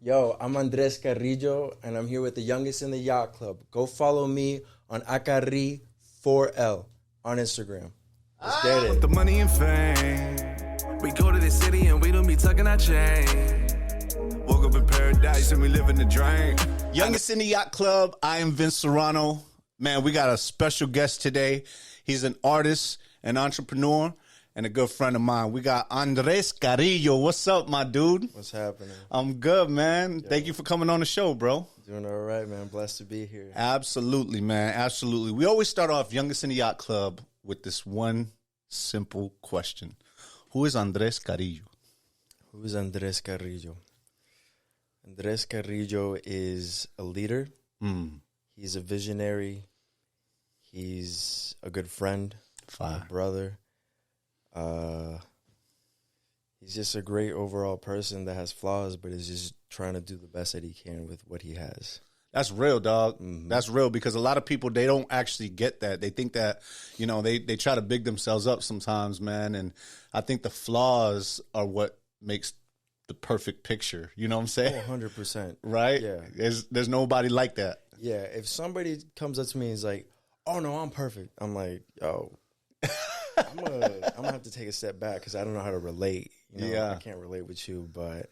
Yo, I'm Andres Carrillo, and I'm here with the youngest in the yacht club. Go follow me on Acarri4L on Instagram. Let's get it. With the money and fame, we go to the city and we don't be tucking our chain. Woke up in paradise and we live in the drain. Youngest in the Yacht Club. I am Vince Serrano. Man, we got a special guest today. He's an artist, an entrepreneur, and a good friend of mine. We got Andres Carrillo. What's up, my dude? What's happening? I'm good, man. Thank you for coming on the show, bro. Doing all right, man. Blessed to be here. Absolutely, man. Absolutely. We always start off Youngest in the Yacht Club with this one simple question. Who is Andres Carrillo? Who is Andres Carrillo? Andres Carrillo is a leader. He's a visionary. He's a good friend, a brother. He's just a great overall person that has flaws, but is just trying to do the best that he can with what he has. That's real, dog. That's real, because a lot of people, they don't actually get that. They think that, you know, they try to big themselves up sometimes, man. And I think the flaws are what makes the perfect picture. You know what I'm saying? Oh, 100%. Right? Yeah. There's nobody like that. Yeah. If somebody comes up to me and is like, oh, no, I'm perfect. I'm like, yo, I'm gonna have to take a step back because I don't know how to relate. You know? Yeah. I can't relate with you, but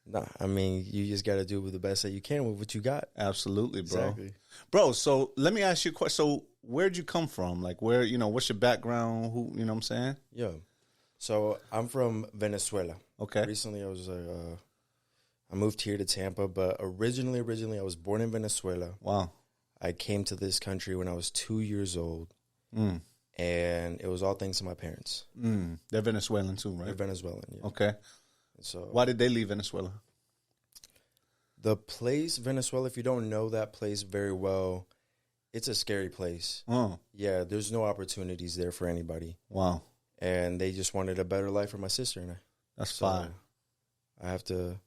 nah, I mean, you just got to do the best that you can with what you got. Absolutely, bro. Exactly. Bro, so let me ask you a question. So where'd you come from? Like, where, you know, what's your background? Who, you know what I'm saying? Yeah. So I'm from Venezuela. Okay. Recently, I moved here to Tampa, but originally I was born in Venezuela. Wow. I came to this country when I was 2 years old, and it was all thanks to my parents. They're Venezuelan too, right? They're Venezuelan, yeah. Okay. So Why did they leave Venezuela? the place, Venezuela, if you don't know that place very well, it's a scary place. Oh, Yeah, there's no opportunities there for anybody. wow. And they just wanted a better life for my sister and I. That's So fine. I have to,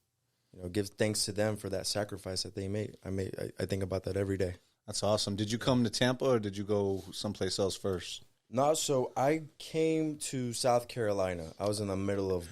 give thanks to them for that sacrifice that they made. I think about that every day. That's awesome. Did you come to Tampa or did you go someplace else first? No, so I came to South Carolina. I was in the middle of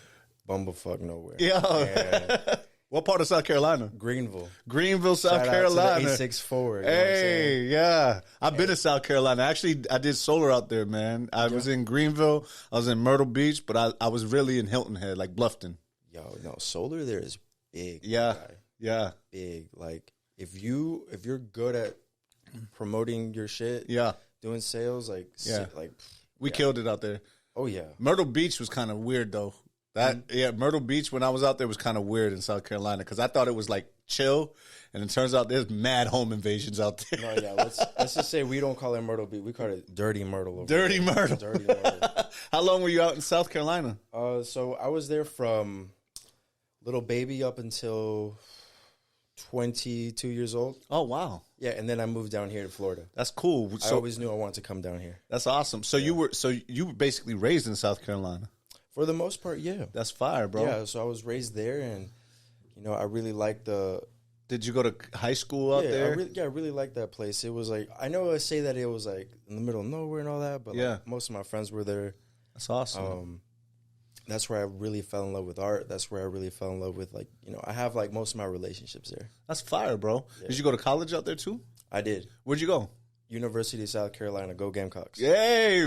bumblefuck nowhere. Yeah. And What part of South Carolina? Greenville. Greenville, South Shout out Carolina. to the 864. You know what I'm Hey, saying? yeah. I've been to South Carolina. Actually, I did solar out there, man. I was in Greenville. I was in Myrtle Beach, but I was really in Hilton Head, like Bluffton. Yo, no, solar there is big. Yeah. guy. Yeah. Big. Like if you're good at promoting your shit, Yeah. doing sales, Yeah. like We killed it out there. oh yeah. Myrtle Beach was kind of weird, though. Myrtle Beach, when I was out there, was kind of weird in South Carolina because I thought it was like chill, and it turns out there's mad home invasions out there. No, yeah. Let's just say we don't call it Myrtle Beach. We call it Dirty Myrtle. over Dirty there. Myrtle. Dirty Myrtle. How long were you out in South Carolina? So I was there from little baby up until 22 years old. Oh, wow. Yeah, and then I moved down here to Florida. That's cool. I always knew I wanted to come down here. That's awesome. So you were basically raised in South Carolina. For the most part, yeah. That's fire, bro. Yeah, so I was raised there, and I really liked the. Did you go to high school out there? I really liked that place. It was like, I know I say that it was like in the middle of nowhere and all that, but like, most of my friends were there. That's awesome. That's where I really fell in love with art. That's where I really fell in love with, like, I have like most of my relationships there. That's fire, bro. Yeah. Did you go to college out there too? I did. Where'd you go? University of South Carolina. Go Gamecocks. Yay!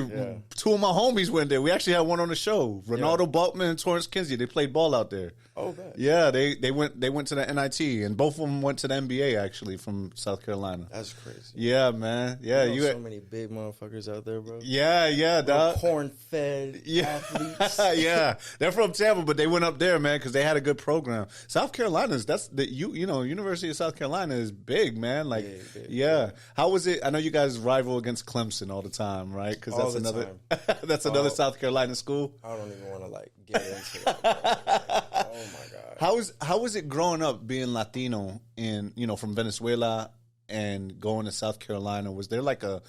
Two of my homies went there. We actually had one on the show. Ronaldo Baltman and Torrance Kinsey. They played ball out there. Oh, bad. Yeah, they went to the NIT, and both of them went to the NBA actually from South Carolina. That's crazy. Yeah, man. Yeah, you so many big motherfuckers out there, bro. Yeah, dog. Corn-fed athletes. Yeah, they're from Tampa, but they went up there, man, because they had a good program. South Carolina's University of South Carolina is big, man. Like, big. How was it? I know you guys rival against Clemson all the time, right? Because that's another another South Carolina school. I don't even want to get into it. Oh my god. How was it growing up being Latino from Venezuela and going to South Carolina? Was there like a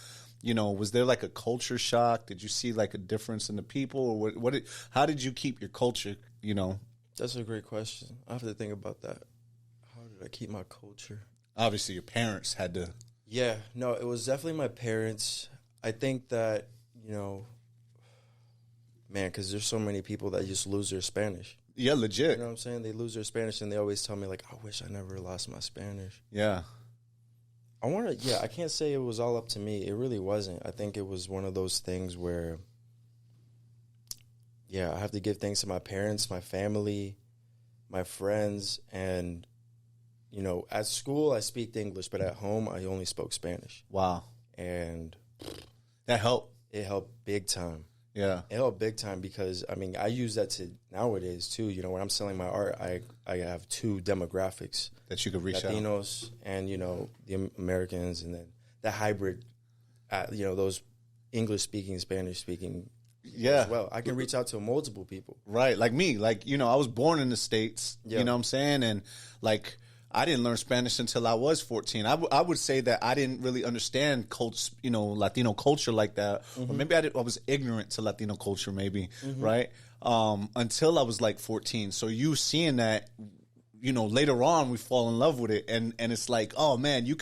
culture shock? Did you see like a difference in the people, or how did you keep your culture? That's a great question. I have to think about that. How did I keep my culture? Obviously, your parents had to. Yeah, no, it was definitely my parents. I think that, man, because there's so many people that just lose their Spanish. Yeah, legit. You know what I'm saying? They lose their Spanish, and they always tell me, like, I wish I never lost my Spanish. Yeah. I can't say it was all up to me. It really wasn't. I think it was one of those things where, I have to give thanks to my parents, my family, my friends, and, at school I speak English, but at home I only spoke Spanish. Wow. And that helped. It helped big time. Yeah. It helped big time because, I use that to nowadays, too. When I'm selling my art, I have two demographics. That you could reach Latinos and, the Americans, and then the hybrid, those English-speaking, Spanish-speaking as well. I can reach out to multiple people. Right. Like me. Like, I was born in the States. Yeah. You know what I'm saying? And, like, I didn't learn Spanish until I was 14. I would say that I didn't really understand Latino culture like that. Mm-hmm. Or maybe I was ignorant to Latino culture, maybe, right? Until I was like 14. So you seeing that, later on we fall in love with it. And it's like, oh man, you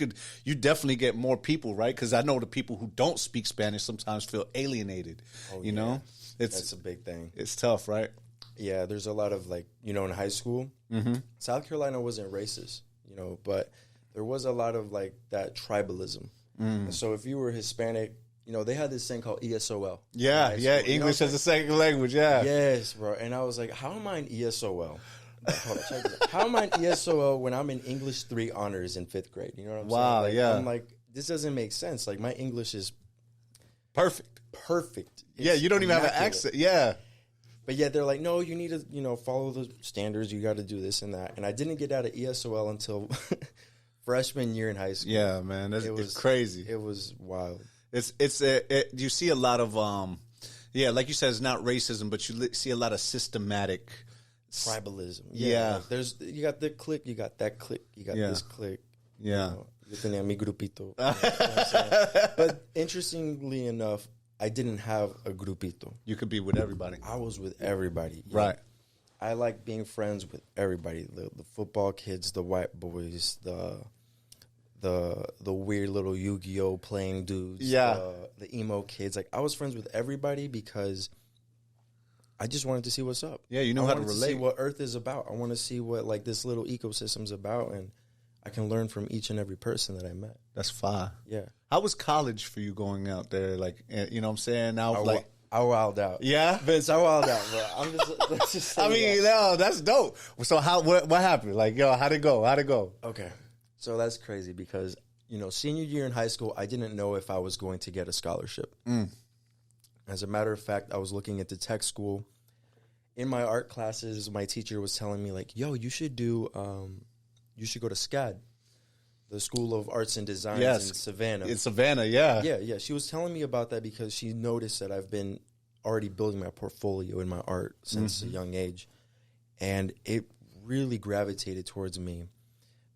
definitely get more people, right? Because I know the people who don't speak Spanish sometimes feel alienated, you know? That's a big thing. It's tough, right? Yeah, there's a lot of, like, in high school, South Carolina wasn't racist, but there was a lot of, like, that tribalism. And so if you were Hispanic, they had this thing called ESOL. Yeah, English as a second language, yeah. Yes, bro. And I was like, how am I an ESOL? Hold on, check this out. How am I an ESOL when I'm in English 3 honors in 5th grade? You know what I'm saying? Wow, like, yeah. I'm like, this doesn't make sense. Like, my English is perfect. It's you don't even have an accent. Yeah. But yeah, they're like, no, you need to, follow the standards. You got to do this and that. And I didn't get out of ESOL until freshman year in high school. Yeah, man, it's crazy. It was wild. You see a lot of like you said, it's not racism, but you see a lot of systematic tribalism. Yeah, like you got the clique, you got that clique, you got this clique. Yeah, yo tenía mi grupito. You know what I'm saying? But interestingly enough, I didn't have a grupito. You could be with everybody. I was with everybody. Right. I like being friends with everybody. The football kids, the white boys, the weird little Yu-Gi-Oh playing dudes. Yeah. The emo kids. Like, I was friends with everybody because I just wanted to see what's up. Yeah, you know how to relate. I wanted to see what Earth is about. I want to see what, like, this little ecosystem's about, and I can learn from each and every person that I met. That's fine. Yeah. How was college for you going out there? Like, you know what I'm saying? Now, I wilded out. Yeah? Vince, I wilded out, bro. Let's just say no, that's dope. So what happened? Like, how'd it go? Okay. So that's crazy because, senior year in high school, I didn't know if I was going to get a scholarship. As a matter of fact, I was looking at the tech school. In my art classes, my teacher was telling me, like, yo, you should go to SCAD, the School of Arts and Design in Savannah. In Savannah, yeah. Yeah. She was telling me about that because she noticed that I've been already building my portfolio in my art since a young age. And it really gravitated towards me.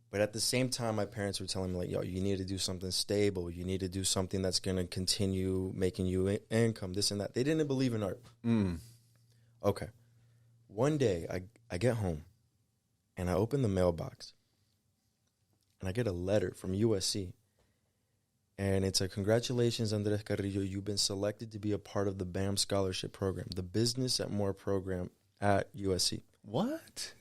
But at the same time, my parents were telling me, like, yo, you need to do something stable. You need to do something that's going to continue making you income, this and that. They didn't believe in art. Okay. One day, I get home, and I open the mailbox, and I get a letter from USC. And it's a congratulations, Andres Carrillo. You've been selected to be a part of the BAM Scholarship Program, the Business at More program at USC. What?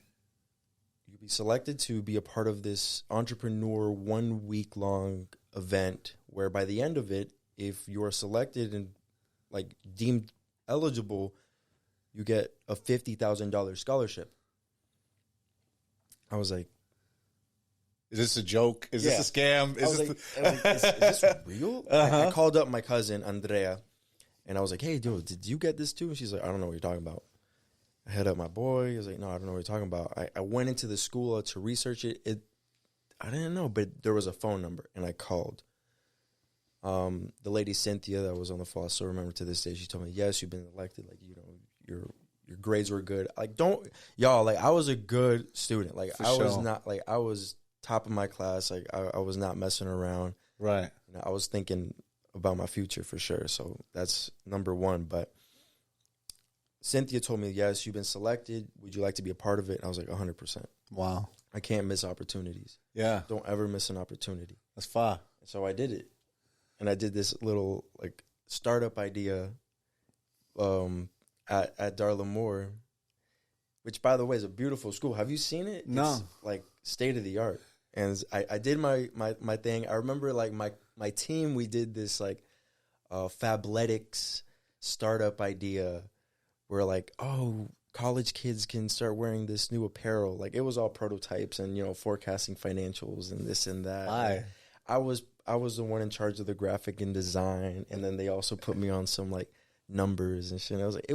You'll be selected to be a part of this entrepreneur 1 week long event where by the end of it, if you are selected and like deemed eligible, you get a $50,000 scholarship. I was like, is this a joke? Is this a scam? Is this real? I called up my cousin, Andrea, and I was like, hey, dude, did you get this too? And she's like, I don't know what you're talking about. I hit up my boy. He was like, no, I don't know what you're talking about. I went into the school to research it. I didn't know, but there was a phone number, and I called. The lady Cynthia that was on the phone, I still remember to this day, she told me, yes, you've been elected. Like, your grades were good. Like, I was a good student. Like, I was top of my class. Like, I was not messing around. Right. I was thinking about my future for sure. So that's number one. But Cynthia told me, yes, you've been selected. Would you like to be a part of it? And I was like, 100%. Wow. I can't miss opportunities. Yeah. Don't ever miss an opportunity. That's fine. So I did it. And I did this little, like, startup idea at Darla Moore. which, by the way, is a beautiful school. Have you seen it? No. It's like state of the art. And I did my thing. I remember like my team, we did this like Fabletics startup idea where like, oh, college kids can start wearing this new apparel. Like it was all prototypes and, forecasting financials and this and that. Aye. I was the one in charge of the graphic and design. And then they also put me on some like numbers and shit. And I was like, it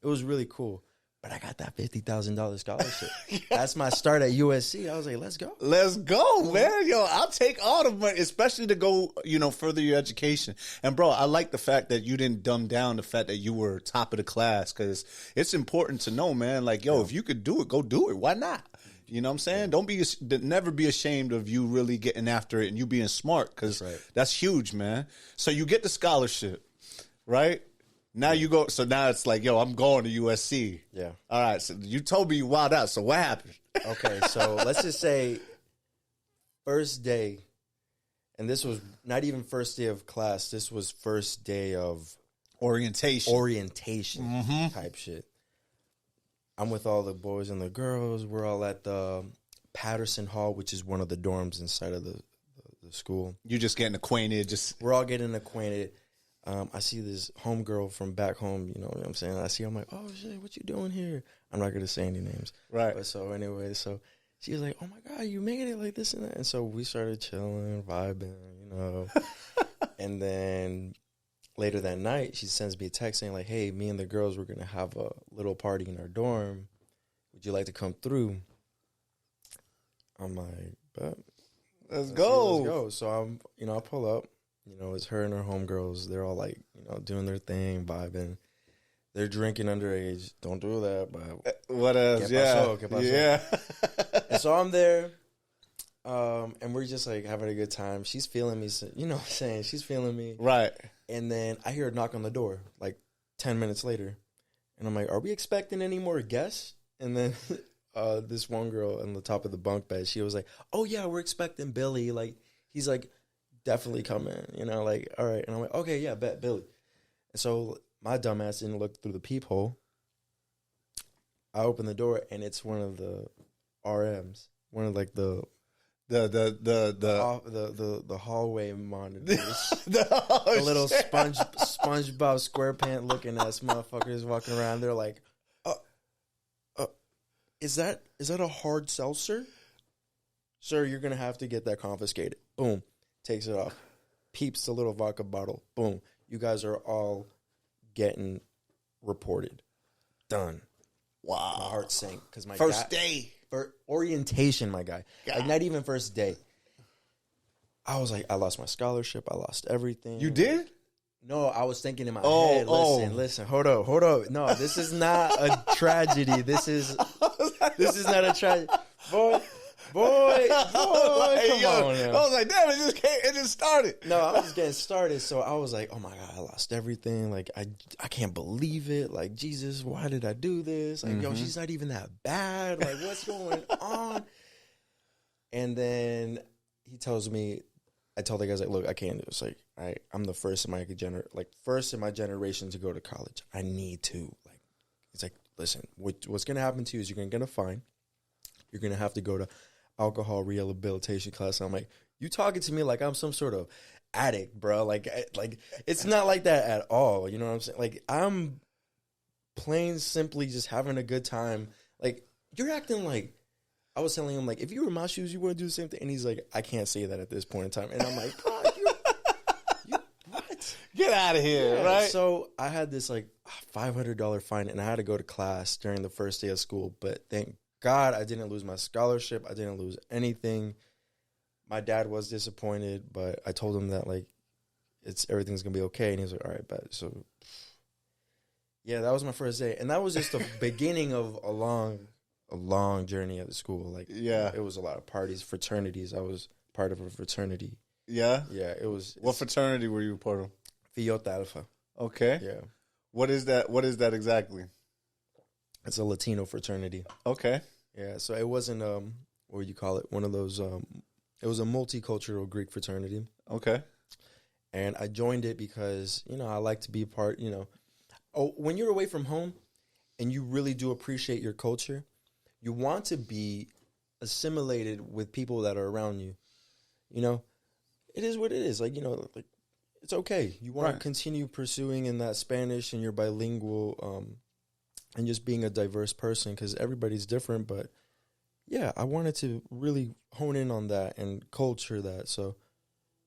was really cool. But I got that $50,000 scholarship. That's my start at USC. I was like, let's go. Let's go, man. Yo, I'll take all the money, especially to go, further your education. And, bro, I like the fact that you didn't dumb down the fact that you were top of the class, because it's important to know, man, like, yo, if you could do it, go do it. Why not? You know what I'm saying? Never be ashamed of you really getting after it and you being smart, because that's huge, man. So you get the scholarship, right? Now you go, so now it's like, yo, I'm going to USC. Yeah. All right, so you told me you wild out, so what happened? Okay, so let's just say first day, and this was not even first day of class, this was first day of orientation type shit. I'm with all the boys and the girls. We're all at the Patterson Hall, which is one of the dorms inside of the school. You just getting acquainted. We're all getting acquainted. I see this homegirl from back home, you know what I'm saying? I see her, I'm like, oh, shit, what you doing here? I'm not going to say any names. Right. But so anyway, so she was like, oh, my God, you made it like this and that. And so we started chilling, vibing, And then later that night, she sends me a text saying, like, hey, me and the girls, we're going to have a little party in our dorm. Would you like to come through? I'm like, but let's go. Let's go. So I'm, I pull up. It's her and her homegirls. They're all like, doing their thing, vibing. They're drinking underage. Don't do that. But what else? Yeah. And so I'm there, and we're just like having a good time. She's feeling me. You know what I'm saying? She's feeling me. Right. And then I hear a knock on the door like 10 minutes later. And I'm like, are we expecting any more guests? And then this one girl on the top of the bunk bed, she was like, oh, yeah, we're expecting Billy. Like, he's like, definitely come in, like, all right. And I'm like, okay, yeah, bet, Billy. And so my dumbass didn't look through the peephole. I open the door, and it's one of the RMs, one of like the hallway monitors, the little SpongeBob SquarePants looking ass motherfuckers walking around. They're like, is that a hard seltzer? Sir, you're gonna have to get that confiscated. Boom. Takes it off, peeps the little vodka bottle. Boom. You guys are all getting reported. Done. Wow. My heart sank because my first day for orientation, my guy. God. Like not even first day. I was like, I lost my scholarship. I lost everything. You did? No, I was thinking in my head. Listen. Hold up. No, this is not a tragedy. This is not a tragedy, Boy, like, come on now. I was like, damn, it just started. No, I was just getting started, so I was like, oh my God, I lost everything. Like, I can't believe it. Like, Jesus, why did I do this? Like, yo, she's not even that bad. Like, what's going on? And then he tells me, I told the guys, like, look, I can't do this. Like, I'm the first in my generation to go to college. I need to. Like, it's like, listen, what's going to happen to you is you're going to get a fine. You're going to have to go to alcohol rehabilitation class. And I'm like, you talking to me like I'm some sort of addict, bro. Like it's not like that at all. You know what I'm saying? Like, I'm plain simply just having a good time. Like, you're acting like, I was telling him, like, if you were in my shoes, you wouldn't do the same thing. And he's like, I can't say that at this point in time. And I'm like, bro, you what? Get out of here, right? So I had this, like, $500 fine, and I had to go to class during the first day of school. But thank God I didn't lose my scholarship. I didn't lose anything. My dad was disappointed, but I told him that, like, everything's going to be okay. And he was like, all right, bet. So, yeah, that was my first day. And that was just the beginning of a long journey at the school. Like, yeah, it was a lot of parties, fraternities. I was part of a fraternity. Yeah? Yeah, it was. What fraternity were you a part of? Phi Alpha Alpha. Okay. Yeah. What is that exactly? It's a Latino fraternity. Okay. Yeah, so it wasn't, what would you call it? One of those, it was a multicultural Greek fraternity. Okay. And I joined it because, I like to be part, when you're away from home, and you really do appreciate your culture, you want to be assimilated with people that are around you. You know, it is what it is. Like, you know, like it's okay. You want to continue pursuing in that Spanish and you're bilingual, and just being a diverse person because everybody's different. But yeah, I wanted to really hone in on that and culture that. So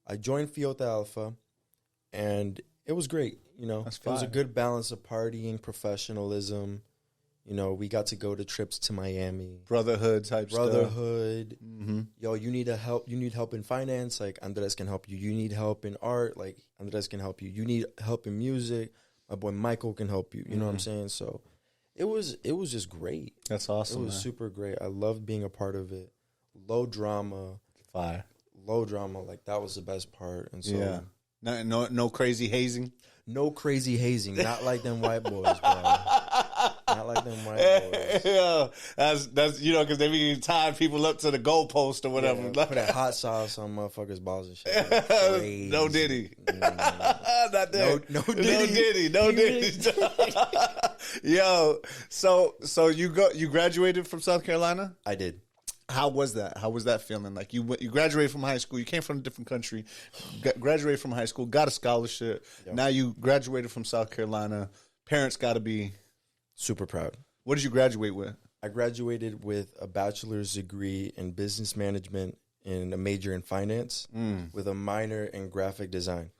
I joined Fiota Alpha, and it was great. You know, it was a good balance of partying, professionalism. You know, we got to go to trips to Miami. Brotherhood type stuff. Mm-hmm. Yo, you need help in finance, like Andres can help you. You need help in art, like Andres can help you. You need help in music, my boy Michael can help you. You know what I'm saying? So it was just great. That's awesome. It was super great. I loved being a part of it. Low drama. Fire. Low drama, like that was the best part. And so no crazy hazing. No crazy hazing. Not like them white boys, bro. Not like them white boys. Yeah, that's you know, because they be tying people up to the goalpost or whatever. Yeah, put that hot sauce on motherfuckers' balls and shit. No Diddy. Not that. No Diddy. No Diddy. Yo, so you graduated from South Carolina? I did. How was that? How was that feeling? Like you graduated from high school. You came from a different country. Graduated from high school. Got a scholarship. Yep. Now you graduated from South Carolina. Parents got to be super proud. What did you graduate with? I graduated with a bachelor's degree in business management and a major in finance with a minor in graphic design.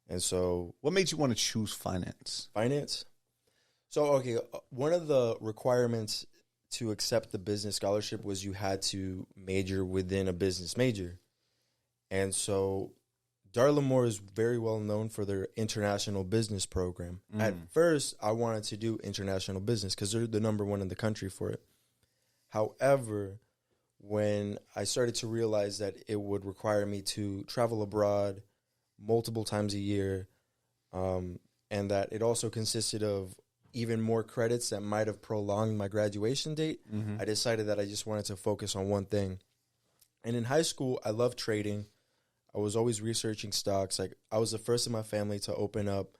And so, what made you want to choose finance? Finance. So, okay, one of the requirements to accept the business scholarship was you had to major within a business major. And so Darla-Moore is very well known for their international business program. At first, I wanted to do international business because they're the number one in the country for it. However, when I started to realize that it would require me to travel abroad multiple times a year, and that it also consisted of even more credits that might have prolonged my graduation date, I decided that I just wanted to focus on one thing. And in high school, I loved trading. I was always researching stocks. Like I was the first in my family to open up.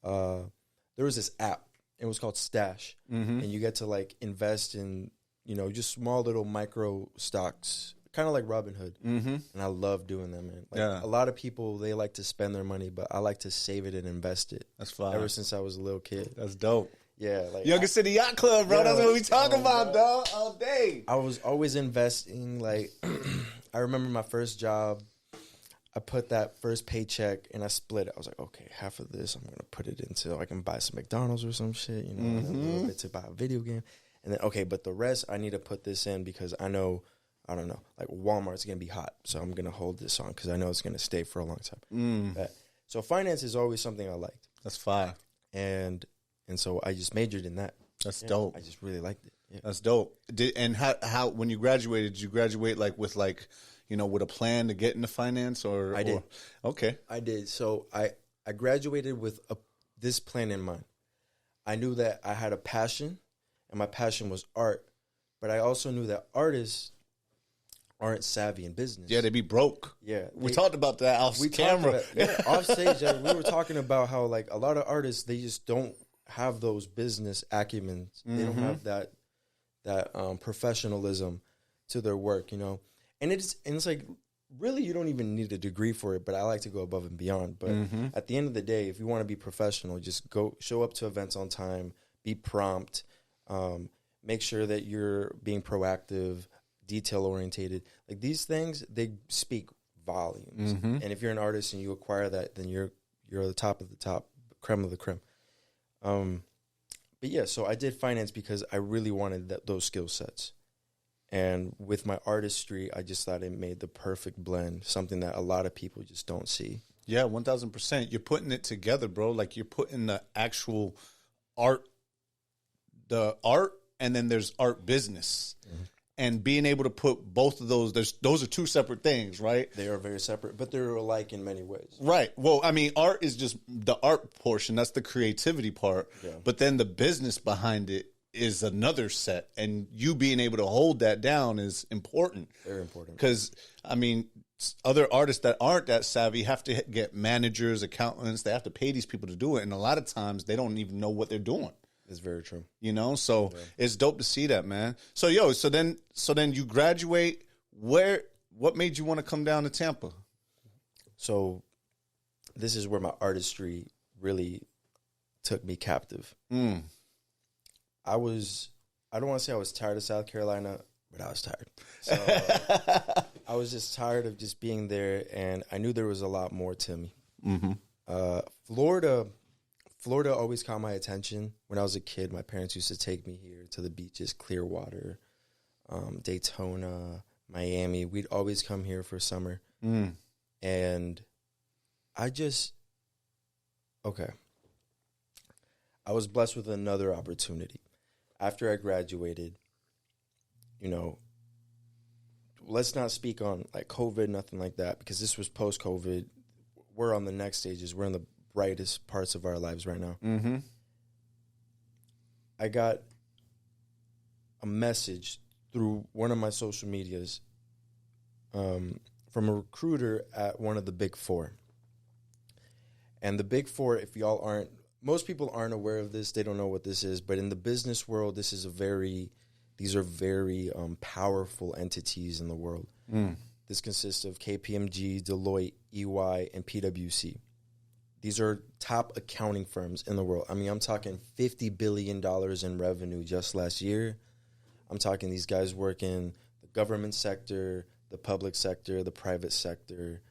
There was this app. It was called Stash, and you get to like invest in, you know, just small little micro stocks, kind of like Robinhood. And I love doing them, man. Like a lot of people, they like to spend their money, but I like to save it and invest it. That's fine. Ever since I was a little kid. That's dope. Yeah, like Youngest in the Yacht Club, bro. That's what we talking about, dog. All day. I was always investing. Like I remember my first job. I put that first paycheck and I split it. I was like, okay, half of this I'm gonna put it into. I can buy some McDonald's or some shit, you know, and a little bit to buy a video game, and then okay, but the rest I need to put this in because I know, I don't know, like Walmart's gonna be hot, so I'm gonna hold this on because I know it's gonna stay for a long time. So finance is always something I liked. That's fine. And so I just majored in that. That's dope. I just really liked it. Yeah. That's dope. And how when you graduated, did you graduate like with like, you know, with a plan to get into finance or? I did. Okay. I did. So I graduated with this plan in mind. I knew that I had a passion, and my passion was art. But I also knew that artists aren't savvy in business. Yeah, they be broke. Yeah. We talked about that off camera. Off stage, we were talking about how like a lot of artists, they just don't have those business acumen. They don't have that professionalism to their work, you know. And it's like really you don't even need a degree for it, but I like to go above and beyond. But at the end of the day, if you want to be professional, just go show up to events on time, be prompt, make sure that you're being proactive, detail orientated. Like these things, they speak volumes. And if you're an artist and you acquire that, then you're the top of the top, creme of the creme. But yeah, so I did finance because I really wanted those skill sets. And with my artistry, I just thought it made the perfect blend, something that a lot of people just don't see. Yeah, 1,000%. You're putting it together, bro. Like you're putting the actual art, and then there's art business. And being able to put both of those, those are two separate things, right? They are very separate, but they're alike in many ways. Right. Well, I mean, art is just the art portion. That's the creativity part. Yeah. But then the business behind it is another set. And you being able to hold that down is important. Very important. Because, I mean, other artists that aren't that savvy have to get managers, accountants. They have to pay these people to do it. And a lot of times they don't even know what they're doing. It's very true. You know, so it's dope to see that, man. So so then you graduate. What made you want to come down to Tampa? So this is where my artistry really took me captive. I don't want to say I was tired of South Carolina, but I was tired. So I was just tired of just being there, and I knew there was a lot more to me. Florida always caught my attention. When I was a kid, my parents used to take me here to the beaches, Clearwater, Daytona, Miami. We'd always come here for summer. And I was blessed with another opportunity. After I graduated, you know, let's not speak on like COVID, nothing like that, because this was post-COVID. We're on the next stages. We're in the brightest parts of our lives right now. I got a message through one of my social medias from a recruiter at one of the Big Four. And the Big Four, most people aren't aware of this. They don't know what this is. But in the business world, these are very powerful entities in the world. This consists of KPMG, Deloitte, EY, and PwC. These are top accounting firms in the world. I mean, I'm talking $50 billion in revenue just last year. I'm talking these guys work in the government sector, the public sector, the private sector,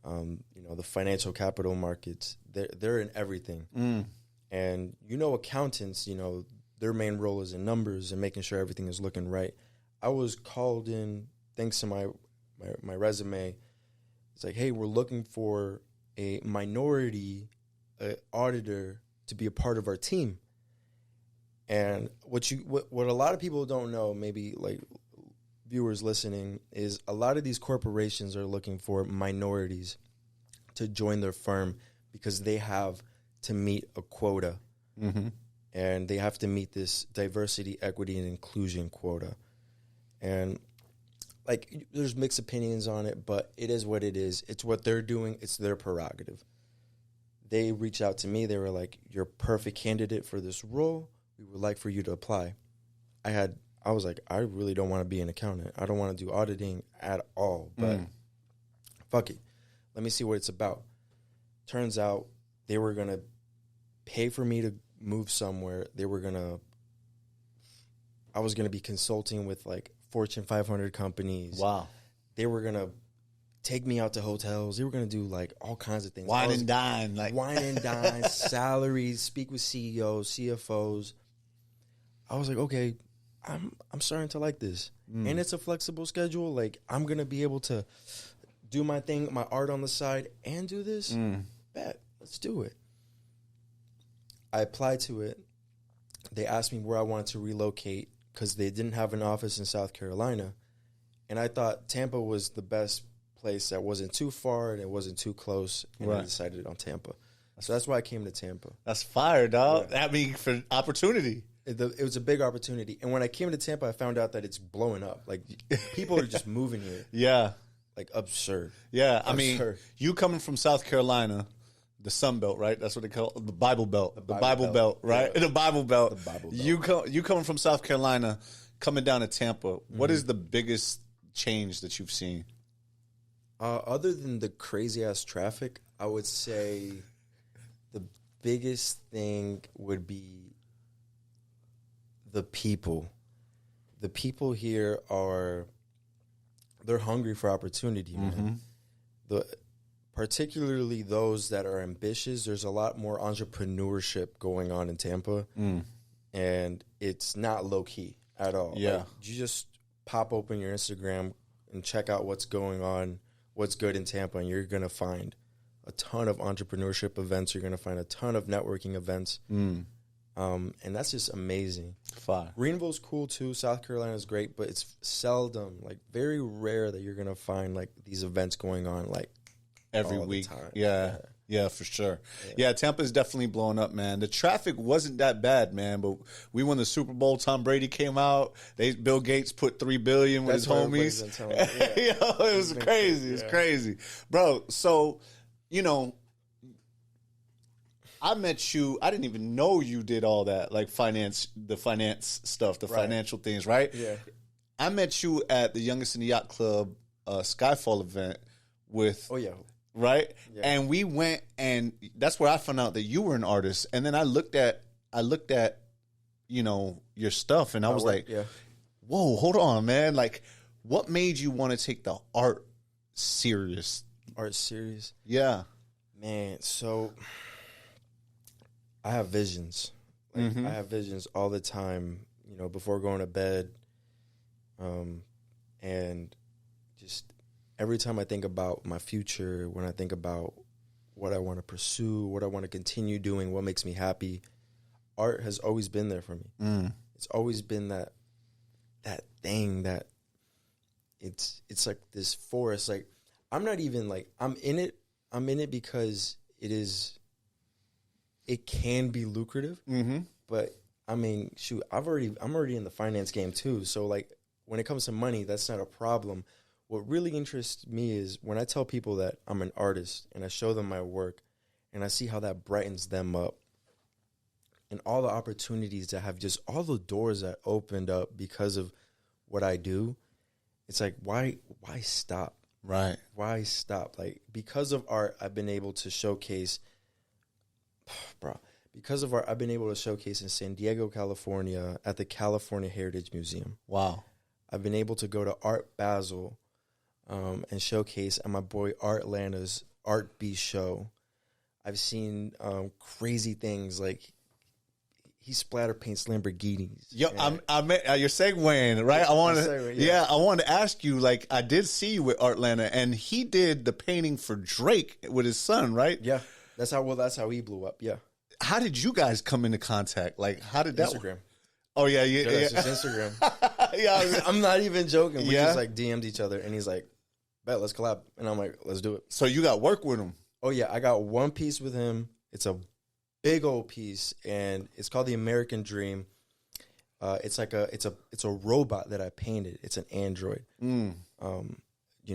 the financial capital markets. They're in everything. And, accountants, their main role is in numbers and making sure everything is looking right. I was called in, thanks to my resume. It's like, hey, we're looking for a minority auditor to be a part of our team. And what a lot of people don't know, maybe like viewers listening, is a lot of these corporations are looking for minorities to join their firm because they have to meet a quota. And they have to meet this diversity, equity, and inclusion quota. And like, there's mixed opinions on it, but it is what it is. It's what they're doing. It's their prerogative. They reached out to me. They were like, you're a perfect candidate for this role. We would like for you to apply. I was like, I really don't want to be an accountant. I don't want to do auditing at all, but fuck it. Let me see what it's about. Turns out they were going to pay for me to move somewhere. I was going to be consulting with like Fortune 500 companies. Wow. They were going to take me out to hotels. They were going to do like all kinds of things. Wine and dine, salaries, speak with CEOs, CFOs. I was like, okay, I'm starting to like this. And it's a flexible schedule. Like, I'm going to be able to do my thing, my art on the side, and do this. Bet, let's do it. I applied to it. They asked me where I wanted to relocate because they didn't have an office in South Carolina. And I thought Tampa was the best place that wasn't too far and it wasn't too close. And I decided on Tampa. So that's why I came to Tampa. That's fire, dog. Yeah. I mean, for opportunity. It was a big opportunity. And when I came to Tampa, I found out that it's blowing up. Like, people are just moving here. Yeah. Like, absurd. Yeah. I mean, you coming from South Carolina, the Sun Belt, right? That's what they call it, the Bible Belt. The Bible Belt, right? Yeah. The Bible Belt. The Bible Belt. You coming from South Carolina, coming down to Tampa, what is the biggest change that you've seen? Other than the crazy-ass traffic, I would say the biggest thing would be the people. The people here they're hungry for opportunity, man. Particularly those that are ambitious. There's a lot more entrepreneurship going on in Tampa, and it's not low-key at all. Yeah. Like, you just pop open your Instagram and check out what's going on, what's good in Tampa, and you're going to find a ton of entrepreneurship events. You're going to find a ton of networking events. And that's just amazing. Fine. Greenville's cool too. South Carolina's great, but it's seldom, like very rare that you're going to find like these events going on like every week. Yeah, for sure. Yeah, Tampa's definitely blowing up, man. The traffic wasn't that bad, man, but we won the Super Bowl. Tom Brady came out. Bill Gates put $3 billion with his homies. It was crazy. It's crazy. Bro, so, I met you. I didn't even know you did all that, like the finance stuff, the financial things, right? Yeah. I met you at the Youngest in the Yacht Club Skyfall event with. Oh yeah. Right? Yeah. And we went, and that's where I found out that you were an artist. And then I looked at, you know, your stuff, and I was like, whoa, hold on, man. Like, what made you want to take the art serious? Art serious? Yeah. Man, so I have visions. Like, I have visions all the time, you know, before going to bed. And just every time I think about my future, when I think about what I want to pursue, what I want to continue doing, what makes me happy, art has always been there for me. It's always been that thing that it's like this force. Like, I'm not even like, I'm in it because it can be lucrative. But I mean, shoot, I'm already in the finance game too. So like, when it comes to money, that's not a problem. What really interests me is when I tell people that I'm an artist and I show them my work and I see how that brightens them up and all the opportunities that have just all the doors that opened up because of what I do. It's like, why stop? Right. Why stop? Like, because of art, I've been able to showcase, I've been able to showcase in San Diego, California at the CulturalHeritage Museum. Wow. I've been able to go to Art Basel and showcase at my boy Art Landa's Art Beast show. I've seen crazy things like he splatter paints Lamborghinis. Yo, you're segueing, right? I want to, I wanted to ask you. Like, I did see you with Art Landa, and he did the painting for Drake with his son, right? Yeah, that's how he blew up. Yeah. How did you guys come into contact? Like, how did that Instagram. work? Oh yeah. It's just Instagram. Yeah, I'm not even joking. We just like DM'd each other, and he's like, "Bet, let's collab," and I'm like, "Let's do it." So you got work with him? Oh yeah, I got one piece with him. It's a big old piece, and it's called The American Dream. It's a robot that I painted. It's an android. You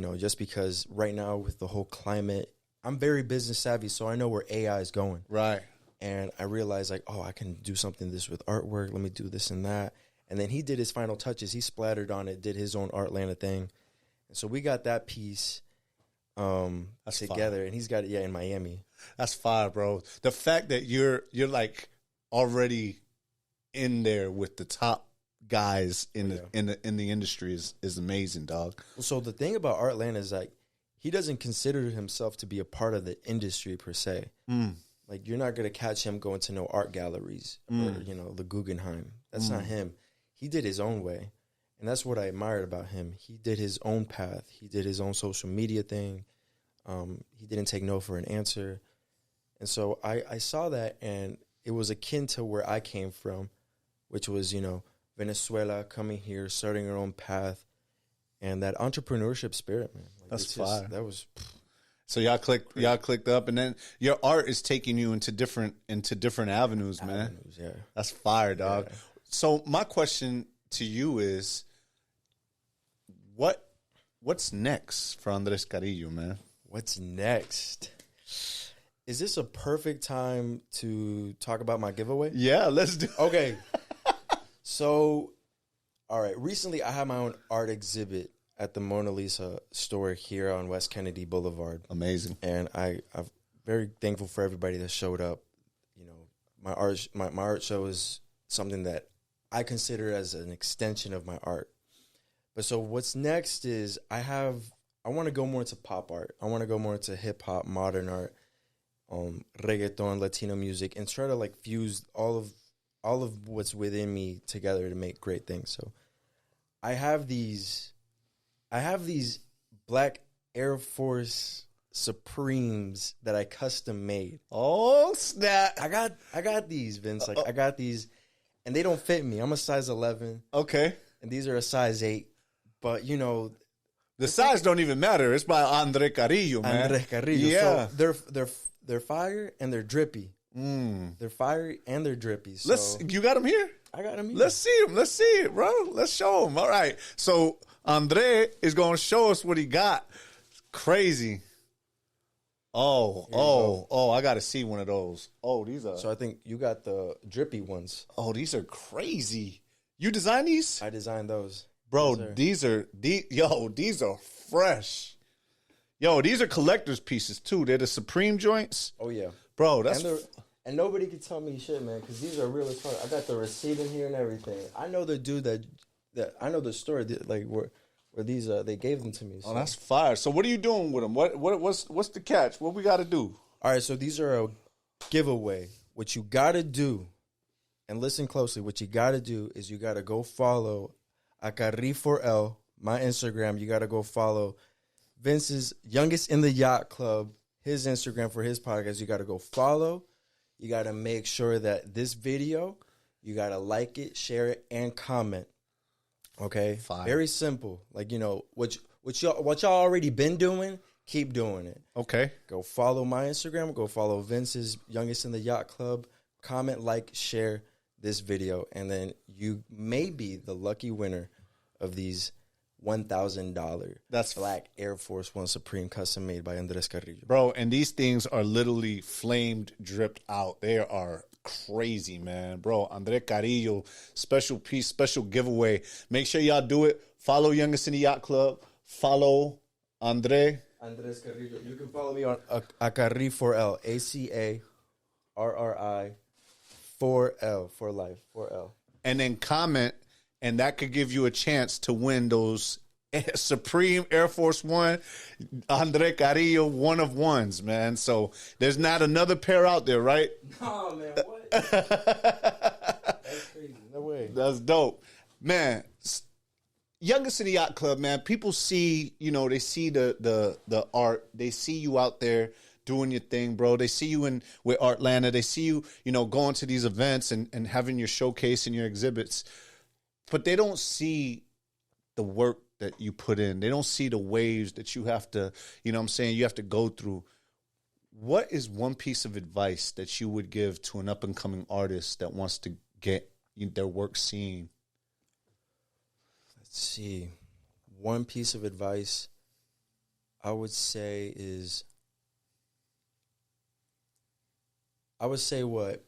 know, just because right now with the whole climate, I'm very business savvy, so I know where AI is going. Right. And I realized, like, oh, I can do something this with artwork. Let me do this and that. And then he did his final touches. He splattered on it, did his own Art Landa thing. And so we got that piece together. Fire. And he's got it, in Miami. That's fire, bro. The fact that you're like already in there with the top guys in the industry is amazing, dog. Well, so the thing about Art Landa is, like, he doesn't consider himself to be a part of the industry per se. Like, you're not going to catch him going to no art galleries or, you know, the Guggenheim. That's not him. He did his own way. And that's what I admired about him. He did his own path. He did his own social media thing. He didn't take no for an answer. And so I saw that, and it was akin to where I came from, which was, you know, Venezuela, coming here, starting our own path, and that entrepreneurship spirit, man. Like, that's fire. That was... So y'all clicked up, and then your art is taking you into different avenues, man. Yeah, that's fire, dog. Yeah. So my question to you is, what's next for Andres Carrillo, man? What's next? Is this a perfect time to talk about my giveaway? Yeah, let's do. Okay. So, all right. Recently, I had my own art exhibit at the Mona Lisa store here on West Kennedy Boulevard. Amazing. And I'm very thankful for everybody that showed up. You know, my art show is something that I consider as an extension of my art. But so what's next is I want to go more into pop art. I want to go more into hip hop, modern art, reggaeton, Latino music, and try to like fuse all of what's within me together to make great things. So I have these black Air Force Supremes that I custom made. Oh snap! I got these, Vince. Like, I got these, and they don't fit me. I'm a size 11. Okay. And these are a size 8. But you know, the size don't even matter. It's by Andres Carrillo, man. Andres Carrillo. Yeah. So they're fire and they're drippy. They're fire and they're drippy. So you got them here? I got them here. Let's see them. Let's see it, bro. Let's show them. All right. So Andre is going to show us what he got. It's crazy. Oh, I got to see one of those. Oh, these are. So I think you got the drippy ones. Oh, these are crazy. You designed these? I designed those. Bro, these are fresh. Yo, these are collector's pieces too. They're the Supreme joints. Oh yeah. Bro, that's and nobody can tell me shit, man, because these are real as fuck. I got the receipt in here and everything. I know the dude that I know the story that, like where these they gave them to me. So. Oh, that's fire. So what are you doing with them? What's the catch? What we got to do? All right, so these are a giveaway. What you got to do, and listen closely. What you got to do is you got to go follow Acarri4L, my Instagram. You got to go follow Vince's Youngest in the Yacht Club, his Instagram for his podcast. You got to go follow. You got to make sure that this video, you got to like it, share it, and comment. Okay? Fine. Very simple. Like, you know, what y'all already been doing, keep doing it. Okay. Go follow my Instagram. Go follow Vince's Youngest in the Yacht Club. Comment, like, share this video. And then you may be the lucky winner of these $1,000 black Air Force One Supreme custom made by Andres Carrillo. Bro, and these things are literally flamed, dripped out. They are crazy, man. Bro, Andres Carrillo, special piece, special giveaway. Make sure y'all do it. Follow Youngest in the Yacht Club. Follow Andres Carrillo. You can follow me on Acarri4L. ACARRI 4L for life. 4L. And then comment, and that could give you a chance to win those Supreme Air Force One, Andres Carrillo, one of ones, man. So there's not another pair out there, right? No, man, what? That's crazy. No way. That's dope. Man, Youngest in the Yacht Club, man, people see, you know, they see the art. They see you out there doing your thing, bro. They see you with Artlanta. They see you, you know, going to these events and having your showcase and your exhibits. But they don't see the work that you put in. They don't see the waves that you have to, you know what I'm saying, you have to go through. What is one piece of advice that you would give to an up-and-coming artist that wants to get their work seen? Let's see. One piece of advice I would say what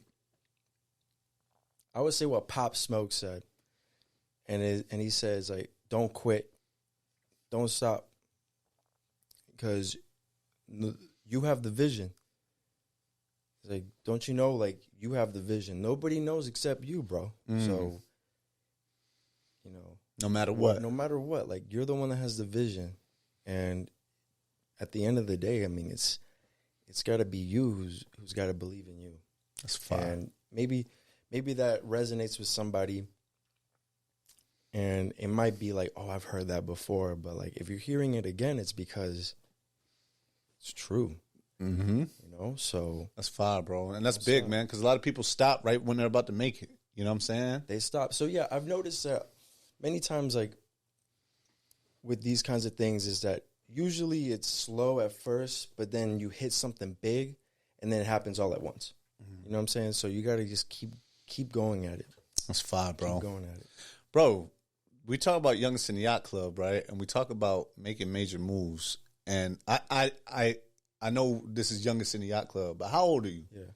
Pop Smoke said. And he says, like, don't quit. Don't stop. Because you have the vision. It's like, don't you know, like, you have the vision. Nobody knows except you, bro. So, you know. No matter what. No matter what. Like, you're the one that has the vision. And at the end of the day, I mean, it's got to be you who's got to believe in you. That's fine. And maybe that resonates with somebody. And it might be like, oh, I've heard that before. But, like, if you're hearing it again, it's because it's true. Mm-hmm. You know, so. That's fire, bro. And that's big, man, because a lot of people stop right when they're about to make it. You know what I'm saying? They stop. So, yeah, I've noticed that many times, like, with these kinds of things is that usually it's slow at first, but then you hit something big, and then it happens all at once. Mm-hmm. You know what I'm saying? So you got to just keep going at it. That's fire, bro. Keep going at it. Bro, we talk about Youngest in the Yacht Club, right? And we talk about making major moves. And I know this is Youngest in the Yacht Club, but how old are you? Yeah.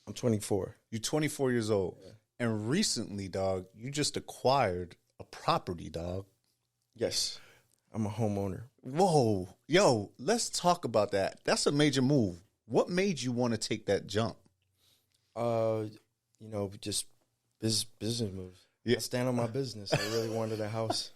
I'm 24. You're 24 years old. Yeah. And recently, dog, you just acquired a property, dog. Yes. I'm a homeowner. Whoa. Yo, let's talk about that. That's a major move. What made you want to take that jump? You know, just business moves. Yeah. I stand on my business. I really wanted a house.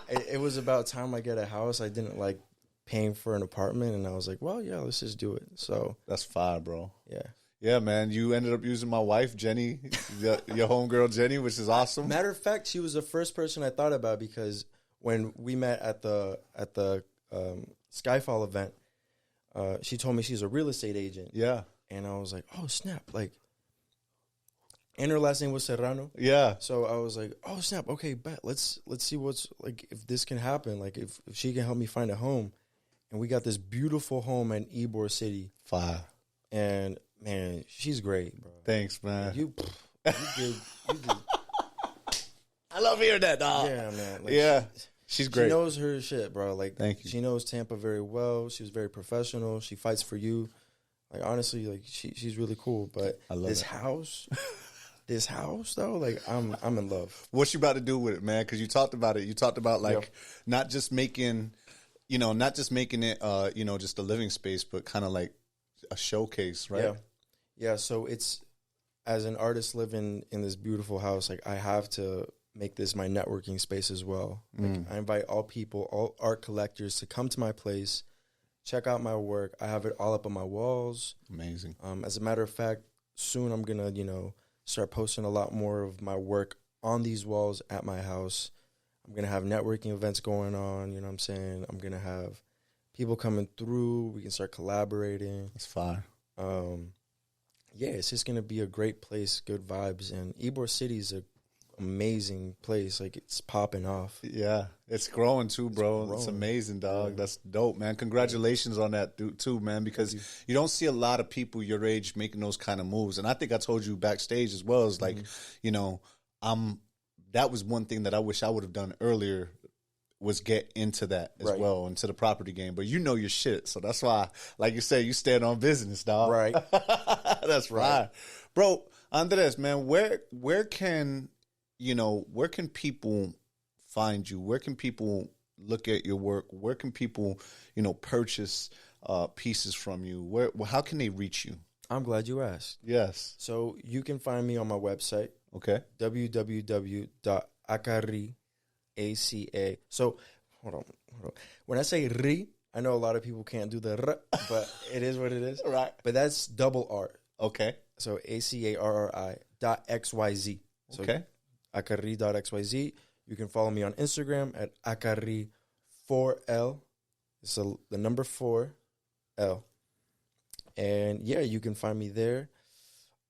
It was about time I get a house. I didn't like paying for an apartment, and I was like, well, yeah, let's just do it. So that's fire, bro. Yeah. Yeah, man. You ended up using my wife, Jenny, your homegirl, Jenny, which is awesome. Matter of fact, she was the first person I thought about because when we met at the Skyfall event, she told me she's a real estate agent. Yeah. And I was like, oh, snap. Like, and her last name was Serrano. Yeah. So I was like, oh, snap. Okay, bet. Let's see what's, like, if this can happen. Like, if she can help me find a home. And we got this beautiful home in Ybor City. Fire. And, man, she's great, bro. Thanks, man. You did. I love hearing that, dog. Yeah, man. Like, yeah. She's great. She knows her shit, bro. Like, thank you. She knows Tampa very well. She was very professional. She fights for you. Like, honestly, like she's really cool. But I love this it. house, this house though, like I'm in love. What you about to do with it, man? Because you talked about it. You talked about like not just making it, just a living space, but kind of like a showcase, right? Yeah. So it's, as an artist living in this beautiful house, like I have to make this my networking space as well. Like, I invite all people, all art collectors to come to my place, check out my work. I have it all up on my walls. Amazing. As a matter of fact, soon I'm going to, start posting a lot more of my work on these walls at my house. I'm going to have networking events going on, you know what I'm saying? I'm going to have people coming through. We can start collaborating. That's fire. Yeah, it's just going to be a great place, good vibes. And Ybor City is an amazing place. Like, it's popping off. Yeah, it's growing too, bro. It's amazing, dog. Yeah. That's dope, man. Congratulations on that, too, man, because you don't see a lot of people your age making those kind of moves. And I think I told you backstage as well, is like, that was one thing that I wish I would have done earlier, was get into that as well, into the property game. But you know your shit, so that's why, like you said, you stand on business, dog. Right. That's right. Bro, Andres, man, where can people find you? Where can people look at your work? Where can people, purchase pieces from you? How can they reach you? I'm glad you asked. Yes. So you can find me on my website. Okay. www.acari.com. ACA. So, hold on. When I say ri, I know a lot of people can't do the r, but it is what it is. Right. But that's double R. Okay. So ACARRI.XYZ. So okay. Acari.xyz. You can follow me on Instagram at Acari4L. So the number 4L. And yeah, you can find me there.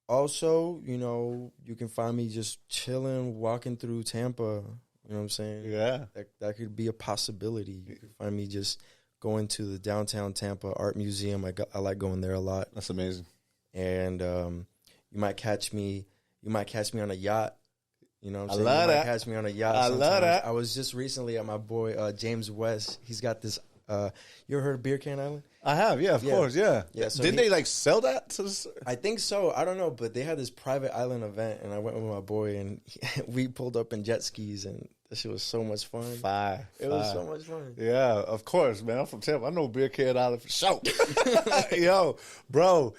Also, you can find me just chilling, walking through Tampa. You know what I'm saying? Yeah. That could be a possibility. You can find me just going to the downtown Tampa Art Museum. I like going there a lot. That's amazing. And you might catch me on a yacht. You know what I'm saying? You might catch me on a yacht sometimes. love that. I was just recently at my boy James West. He's got this you ever heard of Beer Can Island? I have, of course, yeah. So didn't they sell that? I think so. I don't know, but they had this private island event, and I went with my boy, and we pulled up in jet skis, and that shit was so much fun. It was so much fun. Yeah, of course, man. I'm from Tampa. I know Beer Can Island for sure. Yo, bro,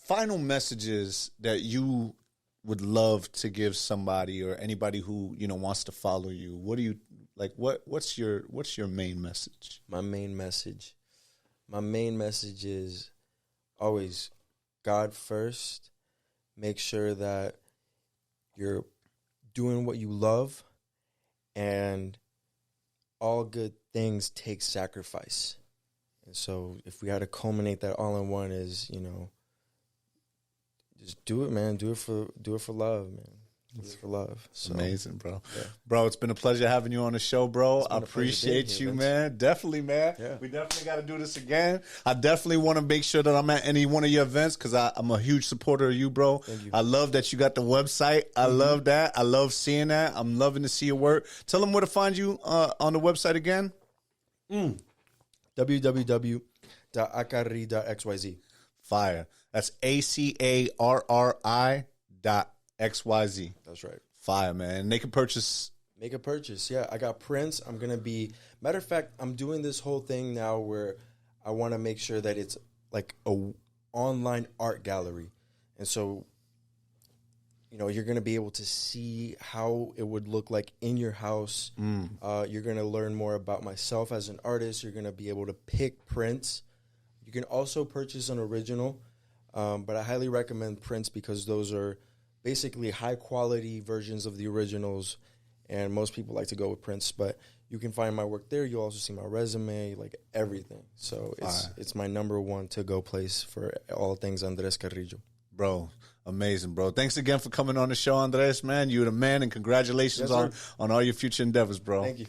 final messages that you would love to give somebody or anybody who, wants to follow you. What do you what's your main message? My main message is always God first. Make sure that you're doing what you love, and all good things take sacrifice. And so if we had to culminate that all in one is, just do it, man. Do it for love, man. Do it for love. So, amazing, bro. Yeah. Bro, it's been a pleasure having you on the show, bro. I appreciate you, man. Definitely, man. Yeah. We definitely got to do this again. I definitely want to make sure that I'm at any one of your events because I'm a huge supporter of you, bro. Thank you. I love that you got the website. I love that. I love seeing that. I'm loving to see your work. Tell them where to find you on the website again. www.acari.xyz. Fire. That's ACARRI.XYZ. That's right. Fire, man. They can purchase. Make a purchase. Yeah, I got prints. I'm going to be... Matter of fact, I'm doing this whole thing now where I want to make sure that it's like a online art gallery. And so, you're going to be able to see how it would look like in your house. You're going to learn more about myself as an artist. You're going to be able to pick prints. You can also purchase an original. But I highly recommend prints because those are basically high-quality versions of the originals, and most people like to go with prints. But you can find my work there. You'll also see my resume, like everything. So it's my number one to-go place for all things Andres Carrillo. Bro, amazing, bro. Thanks again for coming on the show, Andres, man. You're the man, and congratulations on all your future endeavors, bro. Thank you.